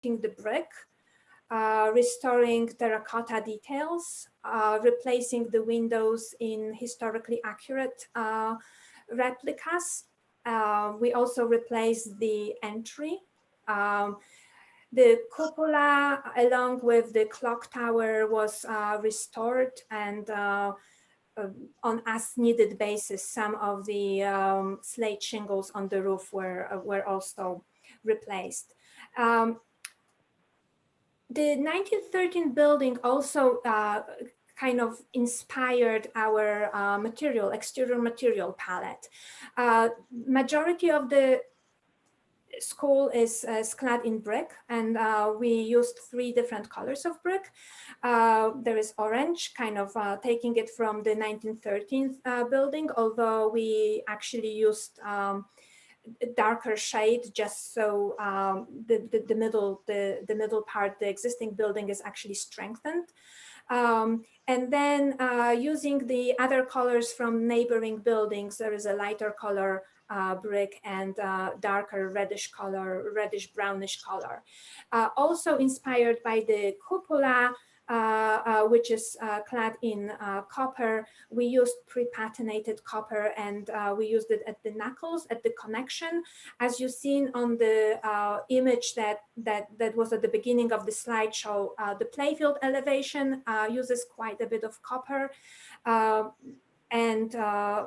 the brick, restoring terracotta details, replacing the windows in historically accurate replicas. We also replaced the entry. The cupola, along with the clock tower, was restored, and on as-needed basis, some of the slate shingles on the roof were also replaced. The 1913 building also kind of inspired our exterior material palette. Majority of the school is clad in brick, and we used 3 different colors of brick. There is orange, kind of taking it from the 1913 building, although we actually used darker shade just so the middle part, the existing building, is actually strengthened. And then using the other colors from neighboring buildings, there is a lighter color brick and darker reddish brownish color. Also inspired by the cupola, which is clad in copper. We used pre-patinated copper, and we used it at the knuckles, at the connection. As you've seen on the image that was at the beginning of the slideshow, the playfield elevation uses quite a bit of copper. And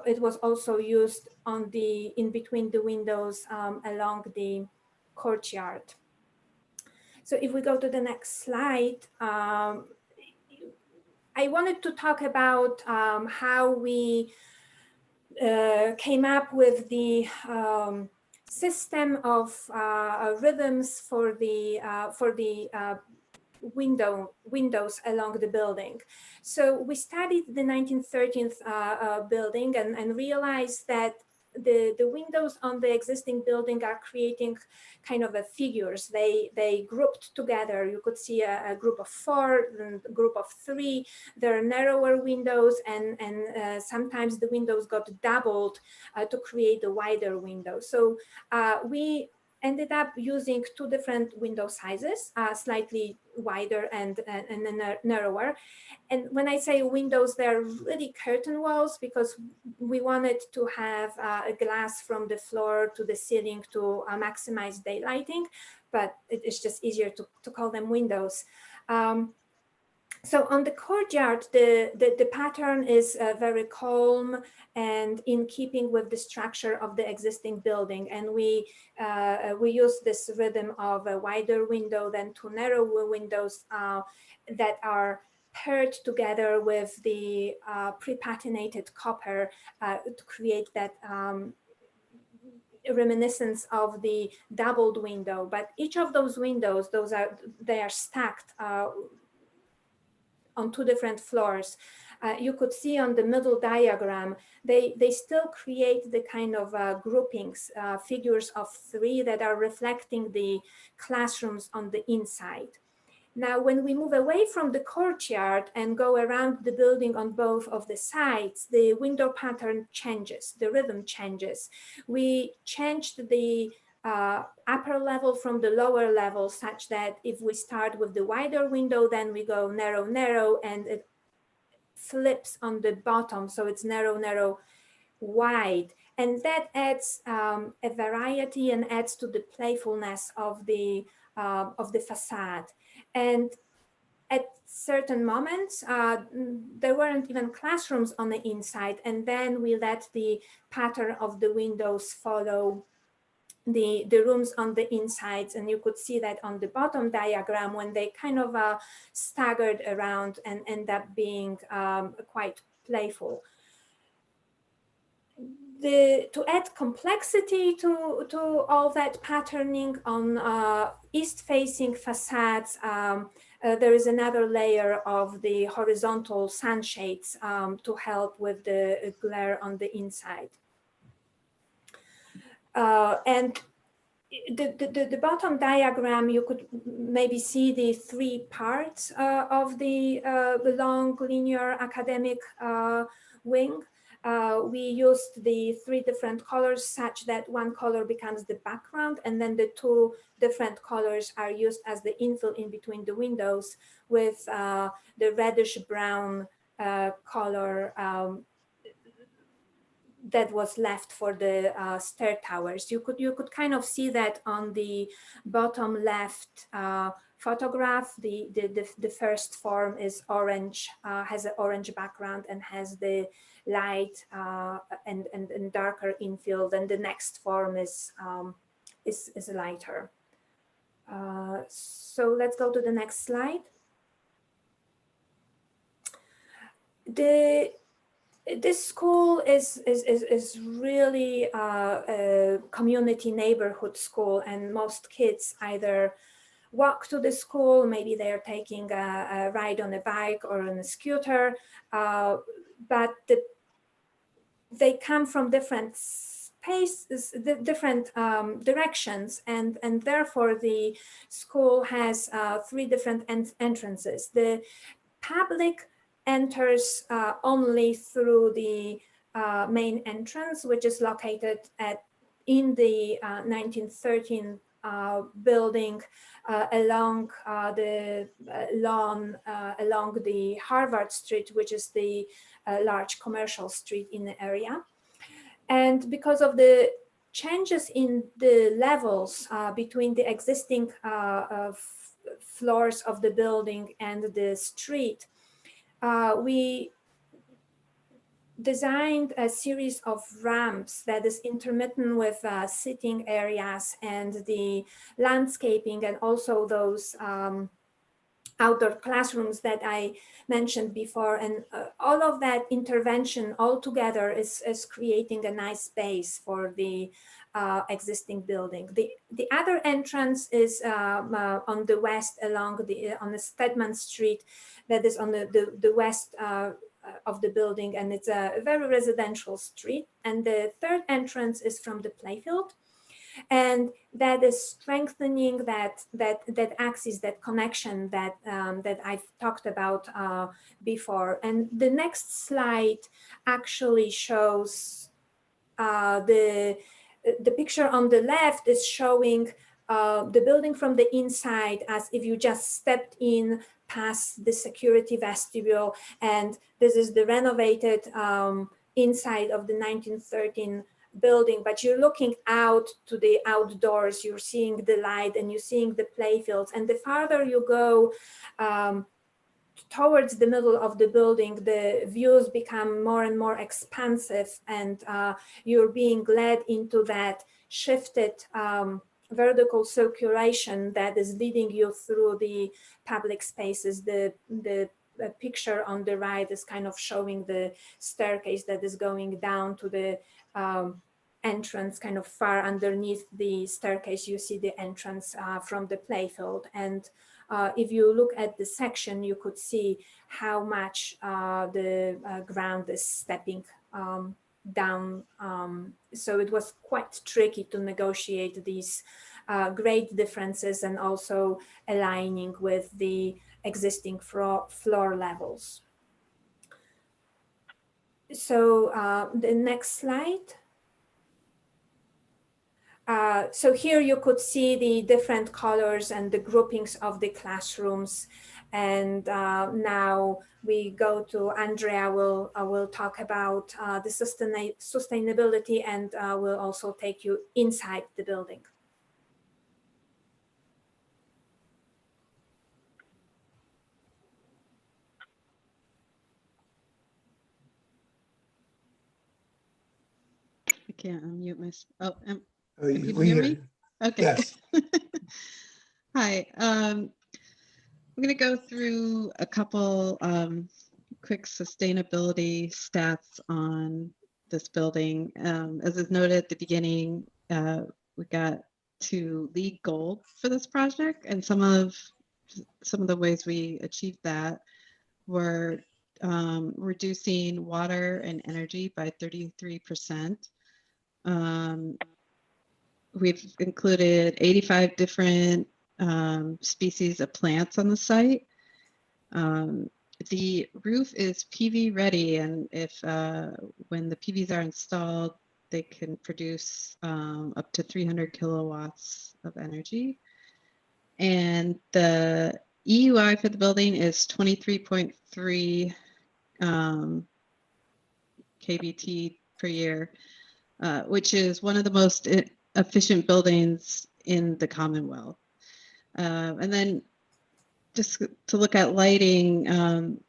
it was also used in between the windows along the courtyard. So if we go to the next slide, I wanted to talk about how we came up with the system of rhythms for the windows along the building. So we studied the 1913th building and realized that the windows on the existing building are creating kind of a figures. They grouped together. You could see a group of 4 and a group of 3. There are narrower windows, and sometimes the windows got doubled to create a wider window. So we ended up using 2 different window sizes, slightly wider and narrower. And when I say windows, they're really curtain walls, because we wanted to have a glass from the floor to the ceiling to maximize daylighting, but it's just easier to call them windows. So on the courtyard, the pattern is very calm and in keeping with the structure of the existing building. And we use this rhythm of a wider window than 2 narrower windows that are paired together with the pre-patinated copper to create that reminiscence of the doubled window. But each of those windows, they are stacked on 2 different floors. You could see on the middle diagram, they still create the kind of groupings, figures of 3 that are reflecting the classrooms on the inside. Now, when we move away from the courtyard and go around the building on both of the sides, the window pattern changes, the rhythm changes. We changed the upper level from the lower level, such that if we start with the wider window, then we go narrow, narrow, and it flips on the bottom. So it's narrow, narrow, wide. And that adds a variety and adds to the playfulness of the facade. And at certain moments, there weren't even classrooms on the inside. And then we let the pattern of the windows follow the rooms on the insides. And you could see that on the bottom diagram when they kind of staggered around and end up being quite playful. To add complexity to all that patterning on east-facing facades, there is another layer of the horizontal sunshades to help with the glare on the inside. And the bottom diagram, you could maybe see the 3 parts of the long linear academic wing. we used the 3 different colors such that one color becomes the background, and then the 2 different colors are used as the infill in between the windows, with the reddish brown color that was left for the stair towers. You could kind of see that on the bottom left photograph. The first form is orange, has an orange background and has the light and darker infill. Then the next form is lighter. So let's go to the next slide. This school is really a community neighborhood school, and most kids either walk to the school, maybe they're taking a ride on a bike or on a scooter, but they come from different spaces, different directions, and therefore the school has 3 different entrances. The public enters only through the main entrance, which is located in the 1913 building along the lawn along the Harvard Street, which is the large commercial street in the area. And because of the changes in the levels between the existing floors of the building and the street, we designed a series of ramps that is intermittent with sitting areas and the landscaping, and also those outdoor classrooms that I mentioned before. And all of that intervention all together is creating a nice space for the existing building. The other entrance is on the west on the Stedman Street, that is on the west of the building, and it's a very residential street. And the third entrance is from the playfield, and that is strengthening that axis, that connection that I've talked about before. And the next slide actually shows the picture on the left is showing the building from the inside, as if you just stepped in past the security vestibule, and this is the renovated inside of the 1913 building, but you're looking out to the outdoors, you're seeing the light and you're seeing the playfields. And the farther you go towards the middle of the building, the views become more and more expansive, and you're being led into that shifted vertical circulation that is leading you through the public spaces. The picture on the right is kind of showing the staircase that is going down to the entrance. Kind of far underneath the staircase, you see the entrance from the playfield. And if you look at the section, you could see how much the ground is stepping down. So it was quite tricky to negotiate these grade differences and also aligning with the existing floor levels. So the next slide. So here you could see the different colors and the groupings of the classrooms. And now we go to Andrea. Will talk about the sustainability, and will also take you inside the building. I can't unmute myself. Oh, can you hear me? Okay. Yes. Hi. I'm going to go through a couple quick sustainability stats on this building. As is noted at the beginning, we got to LEED Gold for this project, and some of the ways we achieved that were reducing water and energy by 33%. We've included 85 different species of plants on the site. the roof is PV ready, and if when the PVs are installed, they can produce up to 300 kilowatts of energy. And the EUI for the building is 23.3 kBT per year, which is one of the most efficient buildings in the Commonwealth. And then just to look at lighting,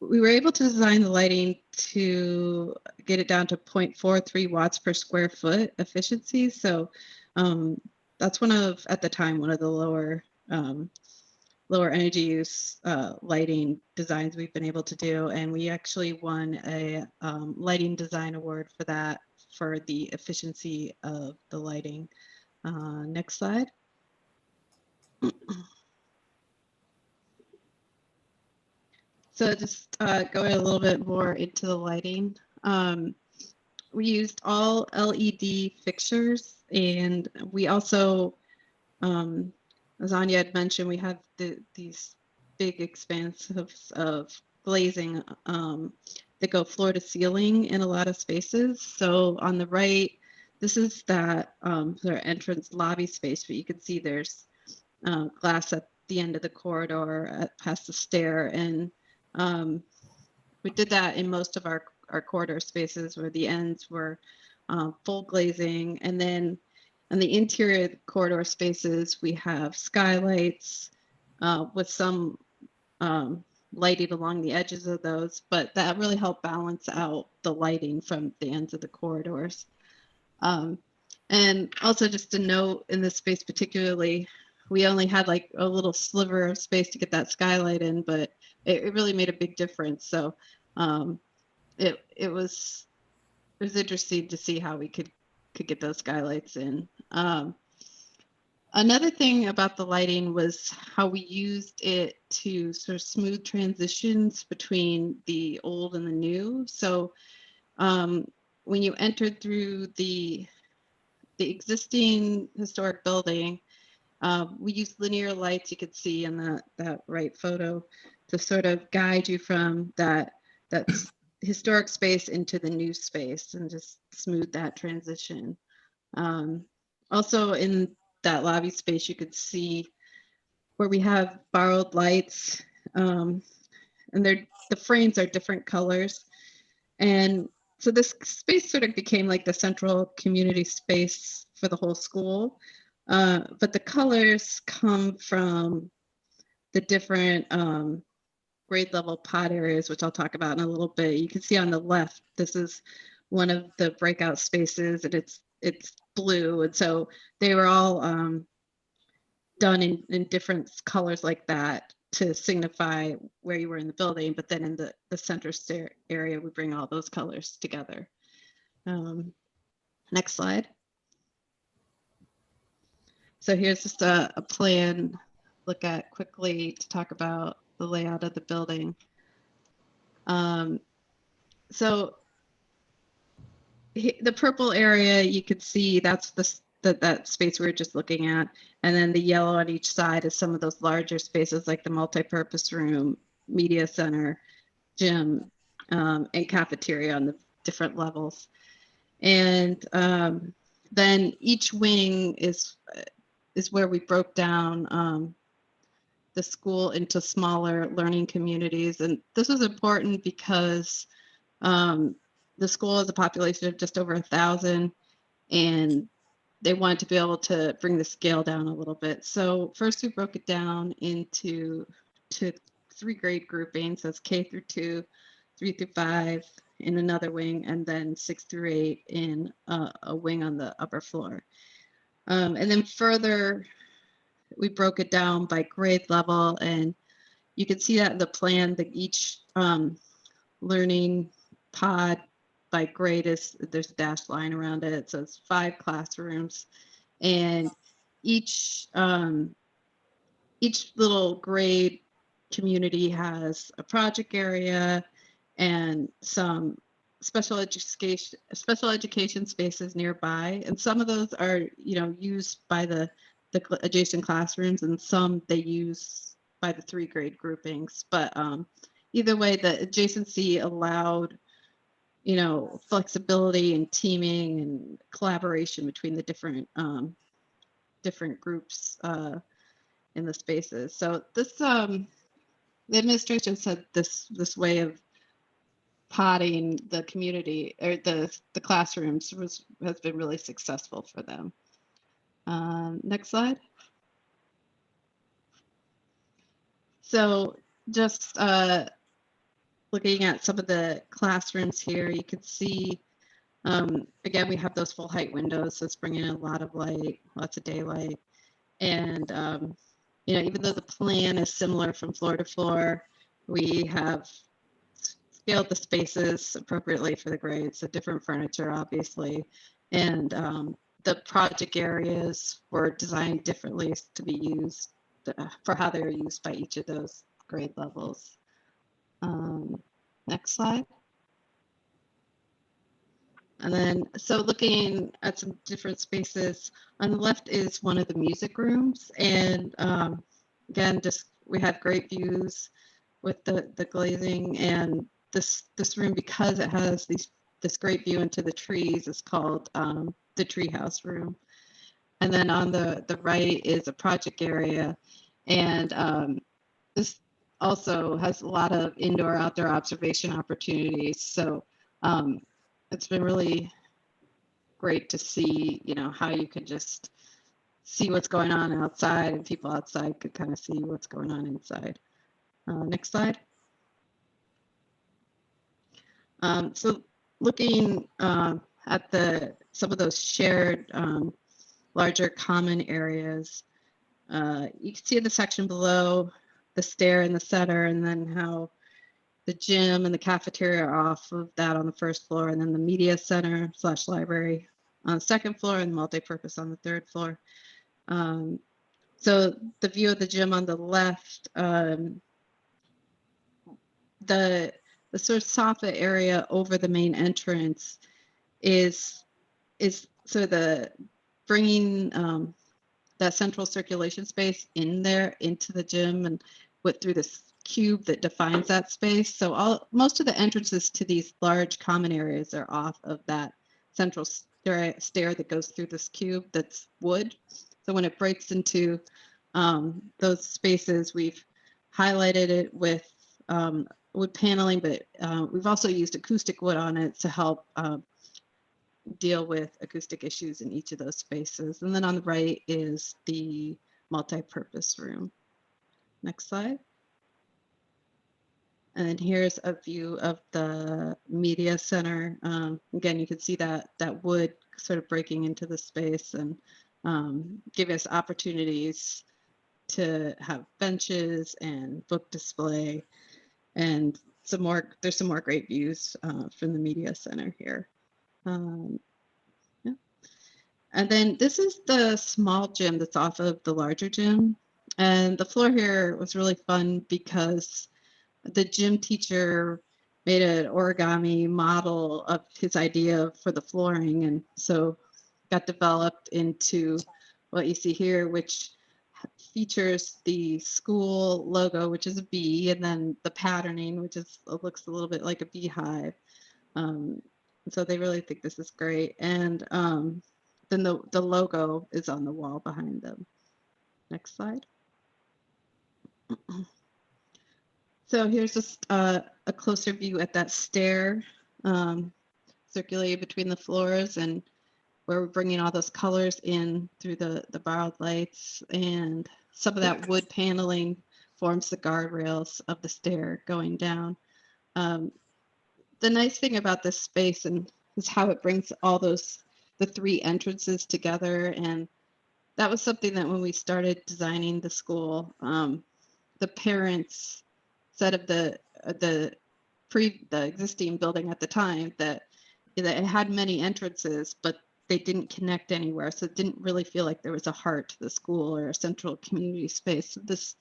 we were able to design the lighting to get it down to 0.43 watts per square foot efficiency. So that's at the time, one of the lower energy use lighting designs we've been able to do. And we actually won a lighting design award for that, for the efficiency of the lighting. Next slide. So just going a little bit more into the lighting. We used all LED fixtures, and we also, as Anya had mentioned, we have these big expanses of glazing that go floor to ceiling in a lot of spaces. So on the right, this is that their entrance lobby space, but you can see there's glass at the end of the corridor past the stair, and we did that in most of our corridor spaces where the ends were full glazing. And then in the interior corridor spaces, we have skylights with some lighting along the edges of those, but that really helped balance out the lighting from the ends of the corridors. And also just to note, in this space particularly, we only had like a little sliver of space to get that skylight in, but it really made a big difference. So it was interesting to see how we could get those skylights in. Another thing about the lighting was how we used it to sort of smooth transitions between the old and the new. So when you entered through the existing historic building, we used linear lights, you could see in that right photo, to sort of guide you from that historic space into the new space and just smooth that transition. Also in that lobby space, you could see where we have borrowed lights, and the frames are different colors. And so this space sort of became like the central community space for the whole school. But the colors come from the different grade level pod areas, which I'll talk about in a little bit. You can see on the left, this is one of the breakout spaces, and it's blue. And so they were all done in different colors like that to signify where you were in the building. But then in the center stair area, we bring all those colors together. Next slide. So here's just a plan, look at quickly to talk about the layout of the building. So the purple area, you could see that's that space we were just looking at. And then the yellow on each side is some of those larger spaces like the multi-purpose room, media center, gym, and cafeteria on the different levels. And then each wing is where we broke down the school into smaller learning communities. And this was important because the school has a population of just over 1,000, and they wanted to be able to bring the scale down a little bit. So first we broke it down into 3 grade groupings. That's K through 2, 3 through 5 in another wing, and then 6 through 8 in a wing on the upper floor. And then further, we broke it down by grade level, and you can see that in the plan that each learning pod by grade there's a dashed line around it. It says 5 classrooms, and each little grade community has a project area and some special education spaces nearby, and some of those are used by the adjacent classrooms, and some they use by the 3 grade groupings. But either way, the adjacency allowed, you know, flexibility and teaming and collaboration between the different groups in the spaces. So this the administration said this way of potting the community or the classrooms has been really successful for them. Next slide. So just looking at some of the classrooms here, you can see, again, we have those full height windows, so it's bringing in a lot of light, lots of daylight. And, you know, even though the plan is similar from floor to floor, we have scaled the spaces appropriately for the grades, so different furniture, obviously. And the project areas were designed differently to be used for how they were used by each of those grade levels. Next slide. And then, so looking at some different spaces, on the left is one of the music rooms. And again, just we have great views with the glazing, and this room, because it has this great view into the trees, is called the Treehouse Room. And then on the right is a project area, and this also has a lot of indoor outdoor observation opportunities. So it's been really great to see, you know, how you could just see what's going on outside, and people outside could kind of see what's going on inside. Next slide. So looking at some of those shared larger common areas, you can see in the section below the stair in the center, and then how the gym and the cafeteria are off of that on the first floor, and then the media center / library on the second floor, and multi-purpose on the third floor. So the view of the gym on the left, the sort of soffit area over the main entrance is so the bringing that central circulation space in there into the gym, and through this cube that defines that space. So most of the entrances to these large common areas are off of that central stair that goes through this cube that's wood. So when it breaks into those spaces, we've highlighted it with wood paneling, but we've also used acoustic wood on it to help deal with acoustic issues in each of those spaces. And then on the right is the multi-purpose room. Next slide. And then here's a view of the media center. Again, you can see that wood sort of breaking into the space and giving us opportunities to have benches and book display, and there's some more great views from the media center here. Yeah. And then this is the small gym that's off of the larger gym. And the floor here was really fun because the gym teacher made an origami model of his idea for the flooring, and so got developed into what you see here, which features the school logo, which is a bee, and then the patterning, which looks a little bit like a beehive. So they really think this is great. And then the logo is on the wall behind them. Next slide. So here's just a closer view at that stair circulating between the floors, and where we're bringing all those colors in through the borrowed lights, and some of that wood paneling forms the guardrails of the stair going down. The nice thing about this space is how it brings all the 3 entrances together. And that was something that when we started designing the school, the parents said of the existing building at the time that it had many entrances, but they didn't connect anywhere. So it didn't really feel like there was a heart to the school or a central community space. So this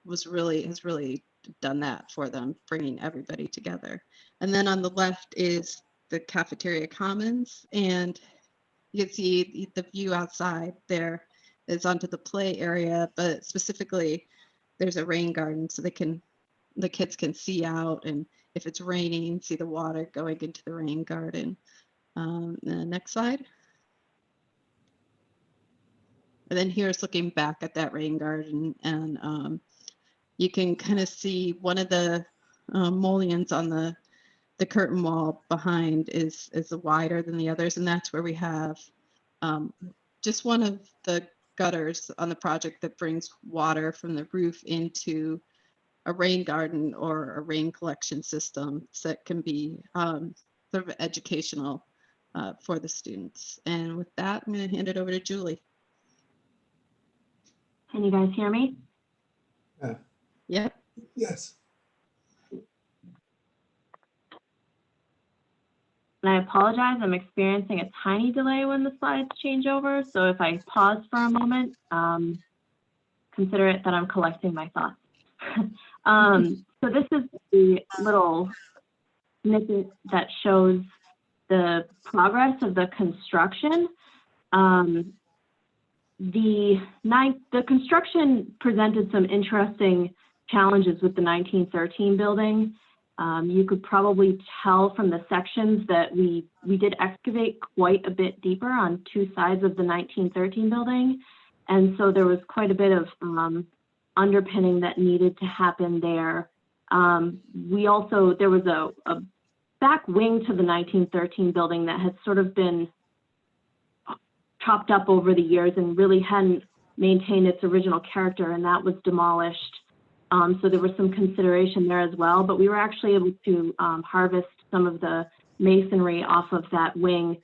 has really done that for them, bringing everybody together. And then on the left is the Cafeteria Commons, and you can see the view outside there is onto the play area, but specifically there's a rain garden, so the kids can see out, and if it's raining, see the water going into the rain garden. The next slide. And then here's looking back at that rain garden, and you can kind of see one of the mullions on the curtain wall behind is wider than the others, and that's where we have just one of the gutters on the project that brings water from the roof into a rain garden or a rain collection system that can be sort of educational for the students. And with that, I'm going to hand it over to Julie. Can you guys hear me? Yep. Yes. And I apologize, I'm experiencing a tiny delay when the slides change over. So if I pause for a moment, consider it that I'm collecting my thoughts. So this is the little snippet that shows the progress of the construction. The construction presented some interesting challenges with the 1913 building. You could probably tell from the sections that we did excavate quite a bit deeper on two sides of the 1913 building. And so there was quite a bit of underpinning that needed to happen there. There was a back wing to the 1913 building that had sort of been chopped up over the years and really hadn't maintained its original character, and that was demolished. So there was some consideration there as well, but we were actually able to harvest some of the masonry off of that wing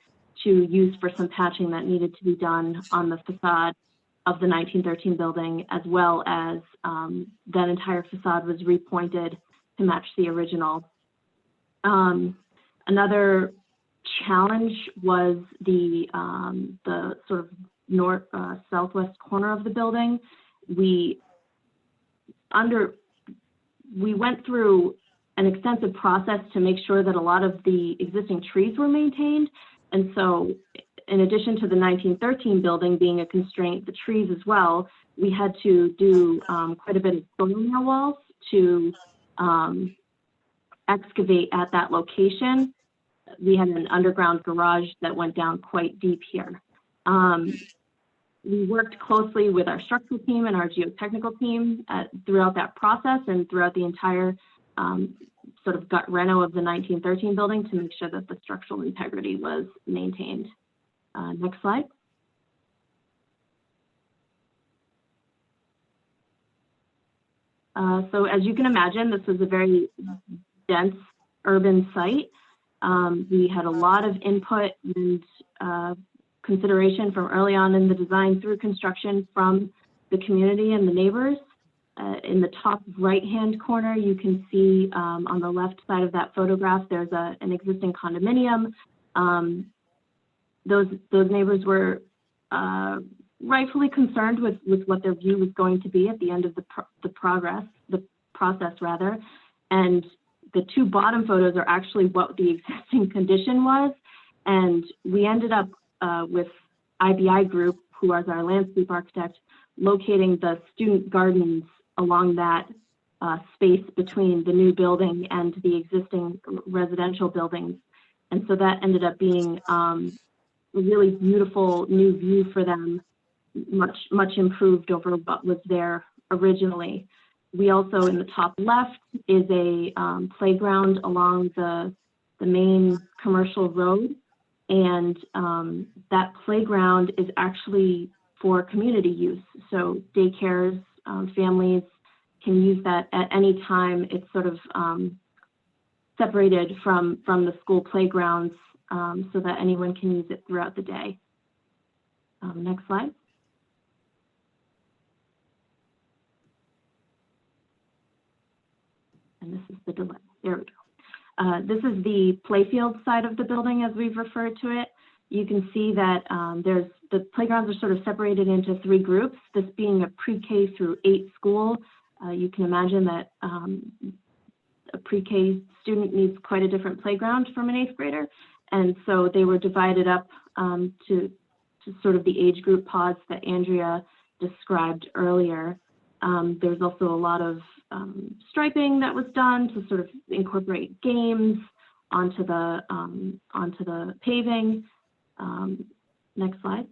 to use for some patching that needed to be done on the facade of the 1913 building, as well as that entire facade was repointed to match the original. Another challenge was the sort of southwest corner of the building. We went through an extensive process to make sure that a lot of the existing trees were maintained. And so in addition to the 1913 building being a constraint, the trees as well, we had to do quite a bit of stone walls to excavate at that location. We had an underground garage that went down quite deep here. We worked closely with our structural team and our geotechnical team throughout that process and throughout the entire sort of gut reno of the 1913 building to make sure that the structural integrity was maintained. Next slide. So as you can imagine, this was a very dense urban site. We had a lot of input and consideration from early on in the design through construction from the community and the neighbors. In the top right-hand corner, you can see on the left side of that photograph, there's an existing condominium. Those neighbors were rightfully concerned with what their view was going to be at the end of the process rather. And the two bottom photos are actually what the existing condition was. And we ended up with IBI Group, who is our landscape architect, locating the student gardens along that space between the new building and the existing residential buildings. And so that ended up being a really beautiful new view for them, much improved over what was there originally. We also, in the top left, is a playground along the main commercial road. And that playground is actually for community use. So daycares, families can use that at any time. It's sort of separated from the school playgrounds so that anyone can use it throughout the day. Next slide. And this is the delay. There we go. This is the playfield side of the building, as we've referred to it. You can see that the playgrounds are sort of separated into three groups, this being a pre-K through 8 school. You can imagine that a pre-K student needs quite a different playground from an 8th grader. And so they were divided up to sort of the age group pods that Andrea described earlier. There's also a lot of striping that was done to sort of incorporate games onto the paving. Next slide.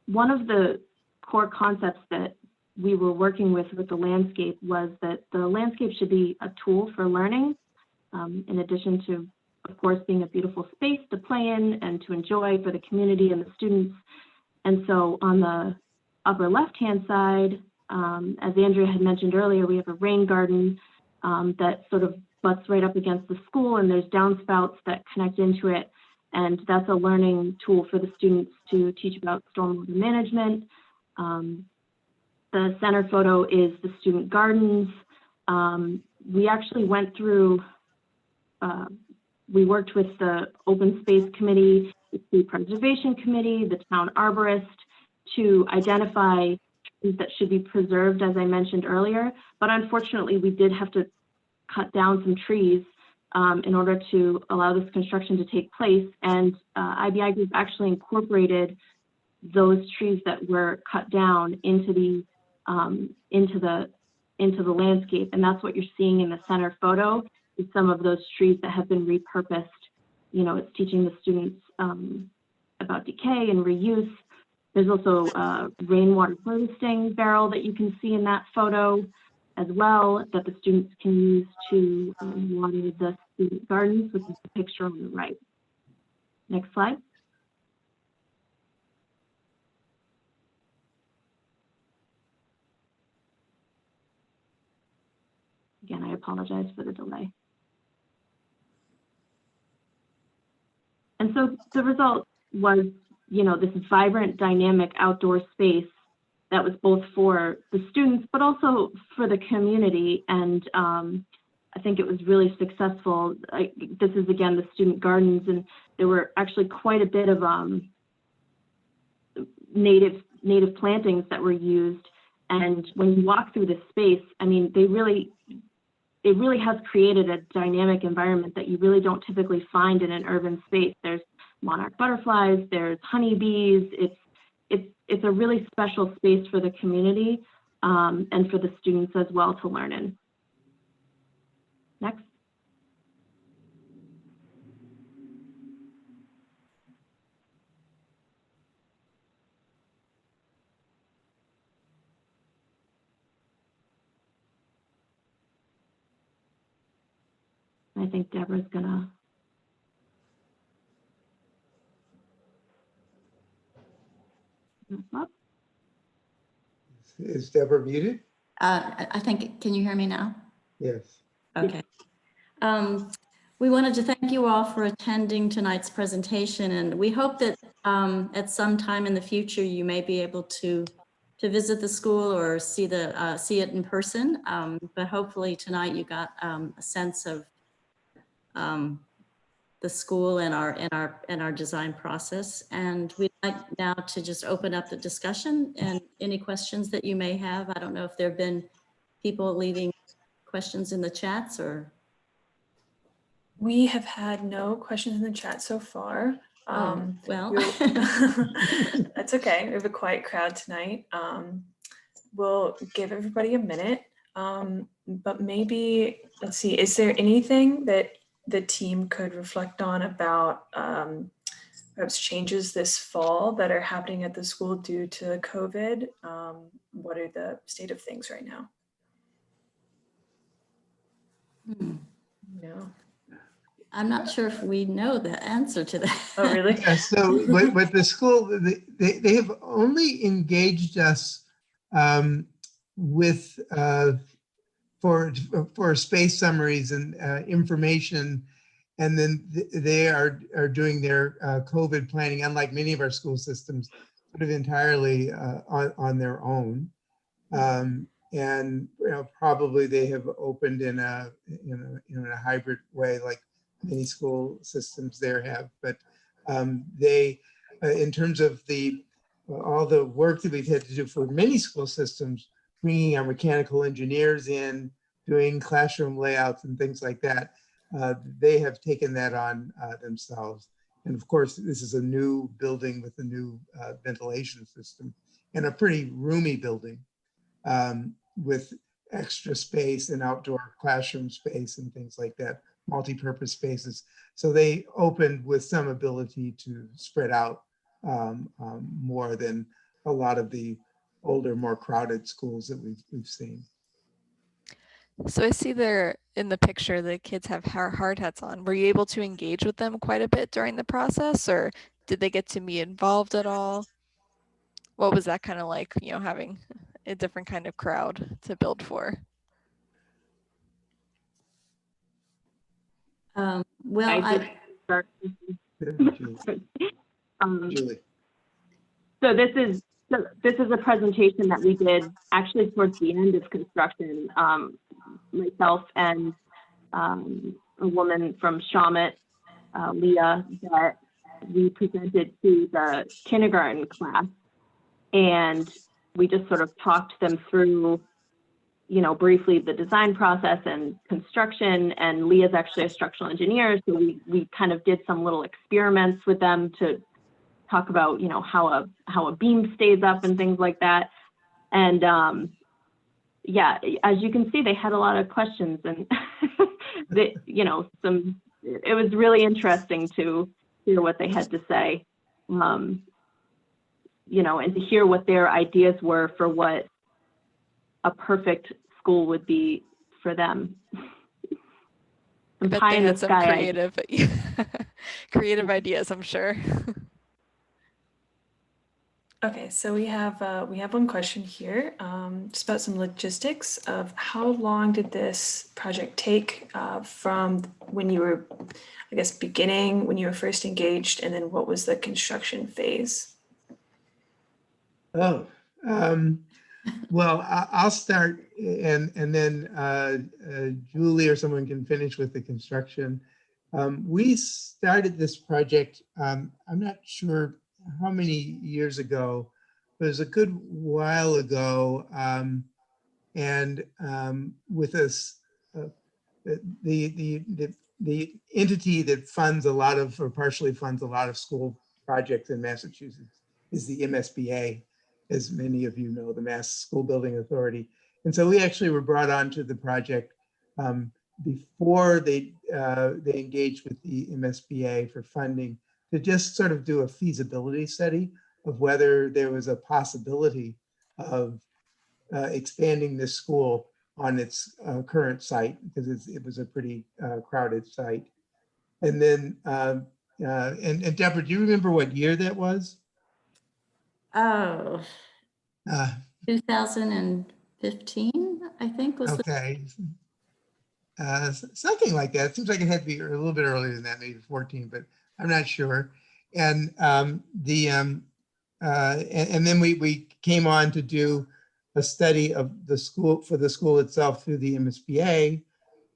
One of the core concepts that we were working with the landscape was that the landscape should be a tool for learning, in addition to, of course, being a beautiful space to play in and to enjoy for the community and the students. And so on the upper left-hand side, as Andrea had mentioned earlier, we have a rain garden that sort of butts right up against the school, and there's downspouts that connect into it. And that's a learning tool for the students to teach about stormwater management. The center photo is the student gardens. We actually went through, we worked with the Open Space Committee, the Preservation Committee, the Town Arborist to identify trees that should be preserved, as I mentioned earlier. But unfortunately, we did have to cut down some trees in order to allow this construction to take place. And IBI Group actually incorporated those trees that were cut down into the landscape. And that's what you're seeing in the center photo is some of those trees that have been repurposed. You know, it's teaching the students about decay and reuse. There's also a rainwater harvesting barrel that you can see in that photo as well, that the students can use to water the student gardens, which is the picture on the right. Next slide. Again, I apologize for the delay. And so the result was, you know, this vibrant, dynamic outdoor space that was both for the students, but also for the community. And I think it was really successful. This is, again, the student gardens, and there were actually quite a bit of native plantings that were used. And when you walk through this space, I mean, it really has created a dynamic environment that you really don't typically find in an urban space. There's monarch butterflies, there's honeybees. It's a really special space for the community and for the students as well to learn in. Next. I think Deborah's gonna. Up. Is Deborah muted? I think, can you hear me now? Yes. Okay. We wanted to thank you all for attending tonight's presentation, and we hope that at some time in the future you may be able to visit the school or see it in person. But hopefully tonight you got a sense of the school and our design process. And we'd like now to just open up the discussion and any questions that you may have. I don't know if there have been people leaving questions in the chats or. We have had no questions in the chat so far. Well, that's okay. We have a quiet crowd tonight. We'll give everybody a minute, but maybe, let's see, is there anything that the team could reflect on about perhaps changes this fall that are happening at the school due to COVID? What are the state of things right now? No. I'm not sure if we know the answer to that. Oh, really? Yeah, so but the school, they have only engaged us with for space summaries and information, and then they are doing their COVID planning, unlike many of our school systems, sort of entirely on their own. And you know, probably they have opened in a hybrid way, like many school systems there have. But they, in terms of all the work that we've had to do for many school systems, bringing our mechanical engineers in, doing classroom layouts and things like that, they have taken that on themselves. And of course, this is a new building with a new ventilation system and a pretty roomy building with extra space and outdoor classroom space and things like that, multi-purpose spaces. So they opened with some ability to spread out more than a lot of the older, more crowded schools that we've seen. So I see there in the picture, the kids have hard hats on. Were you able to engage with them quite a bit during the process, or did they get to be involved at all? What was that kind of like, you know, having a different kind of crowd to build for? Well, I did start. Julie. So this is a presentation that we did actually towards the end of construction. Myself and a woman from Shawmut, Leah, that we presented to the kindergarten class, and we just sort of talked them through, you know, briefly the design process and construction. And Leah's actually a structural engineer, so we kind of did some little experiments with them to talk about, you know, how a beam stays up and things like that. And yeah, as you can see, they had a lot of questions, and they, you know, it was really interesting to hear what they had to say, you know, and to hear what their ideas were for what a perfect school would be for them. I bet they had some creative ideas, I'm sure. Okay, so we have one question here, just about some logistics of how long did this project take from when you were, I guess, beginning, when you were first engaged, and then what was the construction phase? Oh, well, I'll start, and then Julie or someone can finish with the construction. We started this project, I'm not sure how many years ago, but it was a good while ago, and with us, the entity that funds a lot of, or partially funds a lot of school projects in Massachusetts is the MSBA, as many of you know, the Mass School Building Authority. And so we actually were brought onto the project before they engaged with the MSBA for funding, to just sort of do a feasibility study of whether there was a possibility of expanding this school on its current site, because it was a pretty crowded site. And then, and Deborah, do you remember what year that was? Oh, 2015, I think was okay. Something like that. It seems like it had to be a little bit earlier than that, maybe 14, but I'm not sure. And and then we came on to do a study of the school, for the school itself, through the MSBA.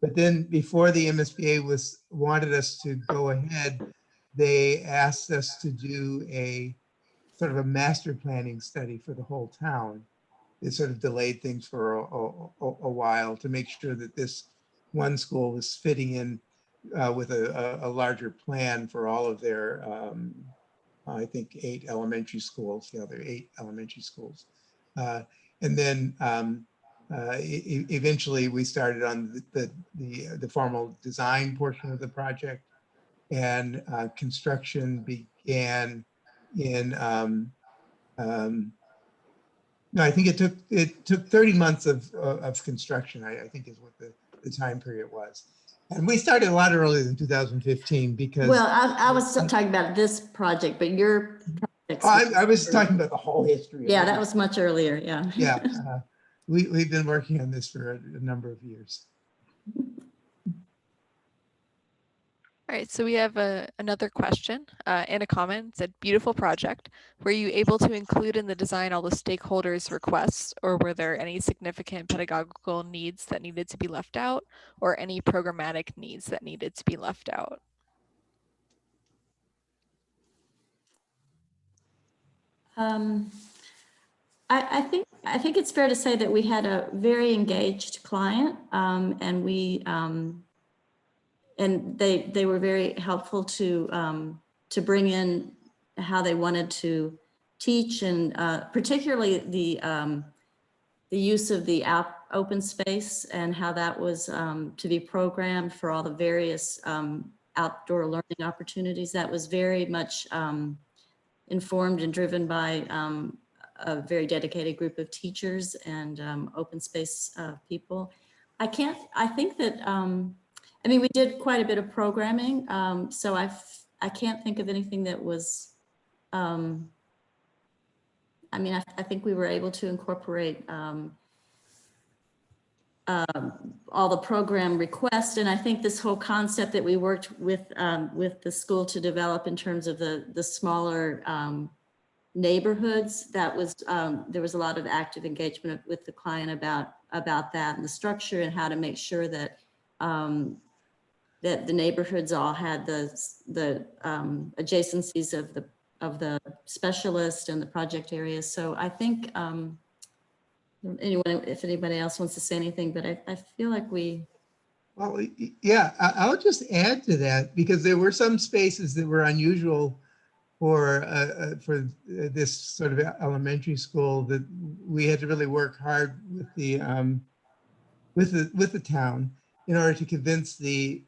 But then before the MSBA wanted us to go ahead, they asked us to do a sort of a master planning study for the whole town. It sort of delayed things for a while to make sure that this one school was fitting in with a larger plan for all of their, I think, 8 elementary schools. Yeah, there are 8 elementary schools. And then eventually we started on the formal design portion of the project, and construction began in, no, I think it took 30 months of construction, I think is what the time period was. And we started a lot earlier than 2015 because— Well, I was talking about this project, but your project— I was talking about the whole history. Yeah, that was much earlier, yeah. Yeah, we've been working on this for a number of years. All right, so we have another question and a comment. It said, beautiful project. Were you able to include in the design all the stakeholders' requests, or were there any significant pedagogical needs that needed to be left out, or any programmatic needs that needed to be left out? I think it's fair to say that we had a very engaged client, and we and they were very helpful to bring in how they wanted to teach, and particularly the use of the open space and how that was to be programmed for all the various outdoor learning opportunities. That was very much informed and driven by a very dedicated group of teachers and open space people. I think that, I mean, we did quite a bit of programming, so I can't think of anything that was, I mean, I think we were able to incorporate all the program requests, and I think this whole concept that we worked with the school to develop in terms of the smaller neighborhoods, that was there was a lot of active engagement with the client about that and the structure and how to make sure that that the neighborhoods all had the adjacencies of the specialist and the project areas. So I think if anybody else wants to say anything, but I feel like we. Well, yeah, I'll just add to that, because there were some spaces that were unusual for this sort of elementary school that we had to really work hard with the town in order to convince the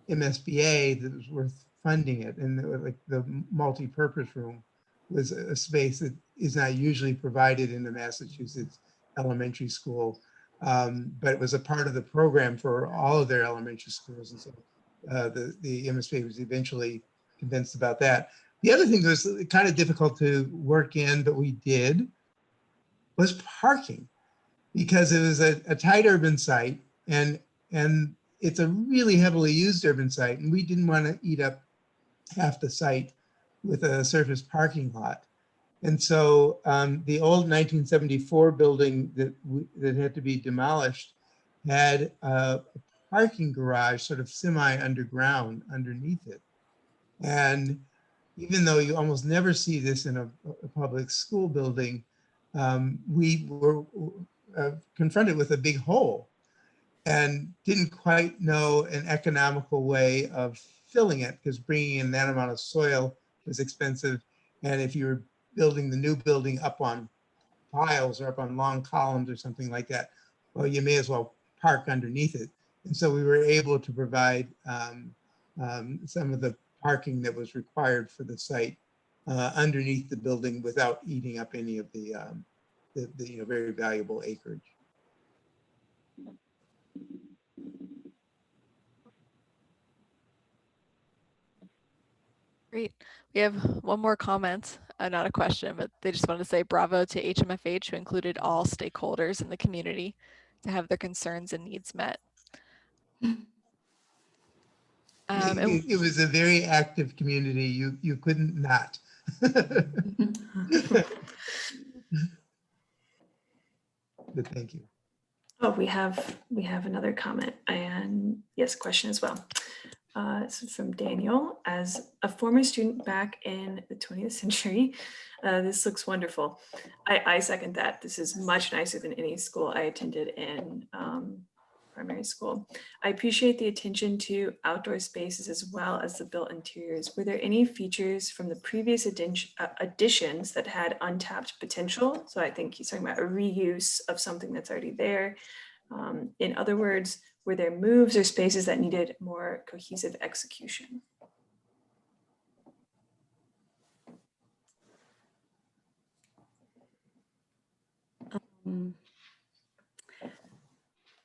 MSBA that it was worth funding it. And like the multi-purpose room was a space that is not usually provided in the Massachusetts elementary school, but it was a part of the program for all of their elementary schools. And so the MSBA was eventually convinced about that. The other thing that was kind of difficult to work in, but we did, was parking, because it was a tight urban site, and it's a really heavily used urban site, and we didn't want to eat up half the site with a surface parking lot. And so the old 1974 building that had to be demolished had a parking garage sort of semi-underground underneath it. And even though you almost never see this in a public school building, we were confronted with a big hole and didn't quite know an economical way of filling it, because bringing in that amount of soil was expensive. And if you were building the new building up on piles or up on long columns or something like that, well, you may as well park underneath it. And so we were able to provide some of the parking that was required for the site underneath the building without eating up any of the very valuable acreage. Great. We have one more comment, not a question, but they just wanted to say bravo to HMFH, who included all stakeholders in the community to have their concerns and needs met. It was a very active community. You couldn't not. But thank you. Oh, we have another comment, and yes, question as well. This is from Daniel. As a former student back in the 20th century, this looks wonderful. I second that. This is much nicer than any school I attended in primary school. I appreciate the attention to outdoor spaces as well as the built interiors. Were there any features from the previous additions that had untapped potential? So I think he's talking about a reuse of something that's already there. In other words, were there moves or spaces that needed more cohesive execution?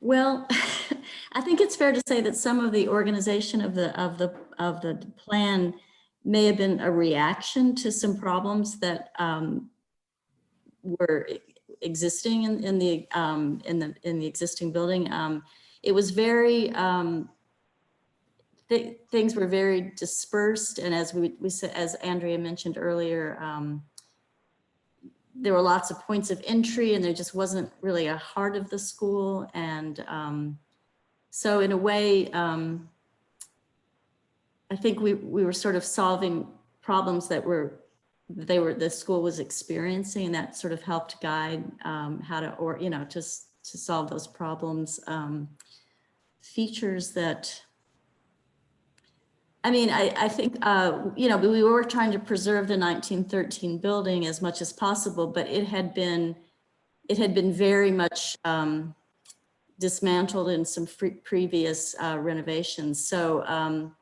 Well, I think it's fair to say that some of the organization of the plan may have been a reaction to some problems that were existing in the existing building. It was very things were very dispersed, and as we said, as Andrea mentioned earlier, there were lots of points of entry, and there just wasn't really a heart of the school. And so in a way, I think we were sort of solving problems that the school was experiencing, and that sort of helped guide how to, to solve those problems. Features that I mean, I think, you know, we were trying to preserve the 1913 building as much as possible, but it had been very much dismantled in some previous renovations. So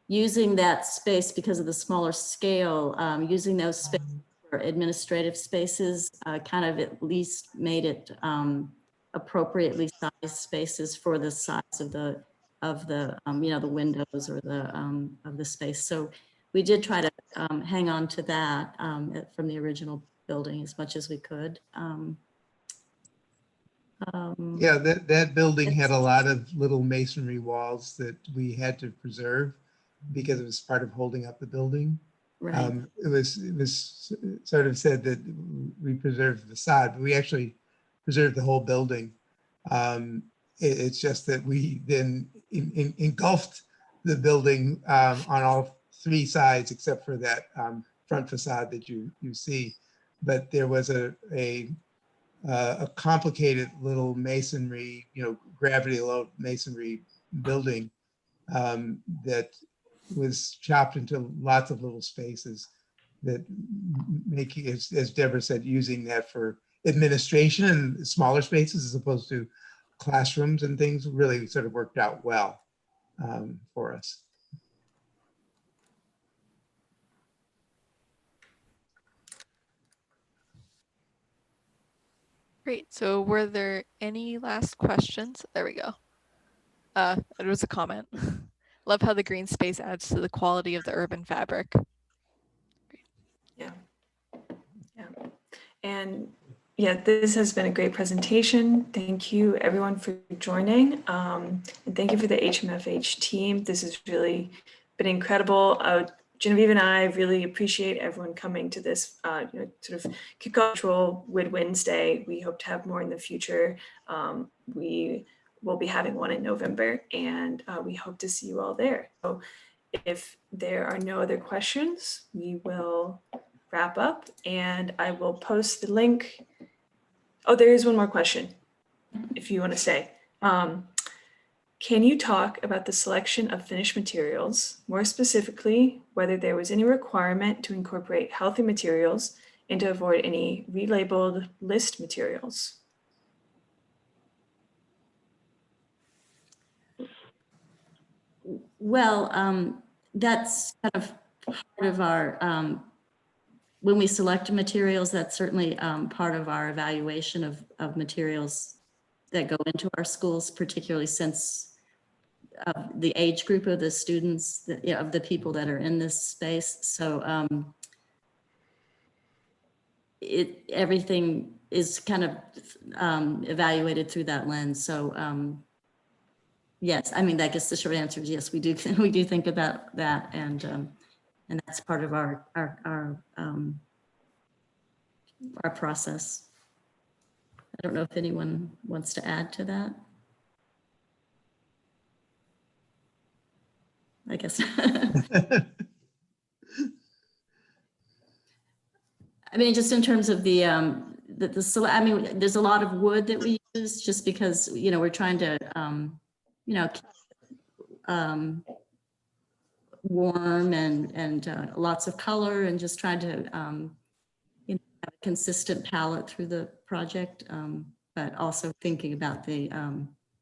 using that space because of the smaller scale, using those spaces for administrative spaces, kind of at least made it appropriately sized spaces for the size of the you know, the windows or the of the space. So we did try to hang on to that from the original building as much as we could. Yeah, that building had a lot of little masonry walls that we had to preserve because it was part of holding up the building. Right. It was sort of said that we preserved the facade, but we actually preserved the whole building. It's just that we then engulfed the building on all three sides except for that front facade that you see. But there was a complicated little masonry, you know, gravity load masonry building that was chopped into lots of little spaces that make, as Deborah said, using that for administration and smaller spaces as opposed to classrooms and things really sort of worked out well for us. Great. So were there any last questions? There we go. It was a comment. Love how the green space adds to the quality of the urban fabric. Yeah. Yeah. And yeah, this has been a great presentation. Thank you everyone for joining. And thank you for the HMFH team. This has really been incredible. Genevieve and I really appreciate everyone coming to this you know, sort of kickoff virtual Wood Wednesday. We hope to have more in the future. We will be having one in November, and we hope to see you all there. So if there are no other questions, we will wrap up, and I will post the link. Oh, there is one more question, if you want to say. Can you talk about the selection of finished materials, more specifically, whether there was any requirement to incorporate healthy materials and to avoid any relabeled list materials? Well, that's kind of part of our, when we select materials, that's certainly part of our evaluation of materials that go into our schools, particularly since the age group of the students, you know, of the people that are in this space. So everything is kind of evaluated through that lens. So yes, I mean, I guess the short answer is yes, we do think about that, and that's part of our process. I don't know if anyone wants to add to that. I guess. I mean, just in terms of the I mean, there's a lot of wood that we use just because, you know, we're trying to, you know, warm and lots of color and just trying to, you know, have a consistent palette through the project, but also thinking about the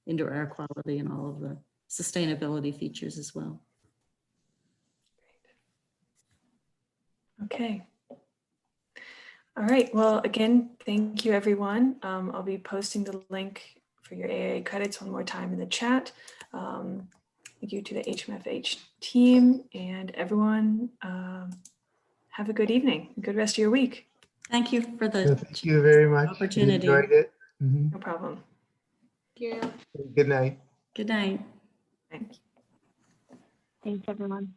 indoor air quality and all of the sustainability features as well. Okay. All right. Well, again, thank you, everyone. I'll be posting the link for your AAA credits one more time in the chat. Thank you to the HMFH team and everyone. Have a good evening, a good rest of your week. Thank you for the Thank you very much. opportunity. Enjoyed it. Mhm. No problem. Good night. Good night. Thank you. Thanks, everyone.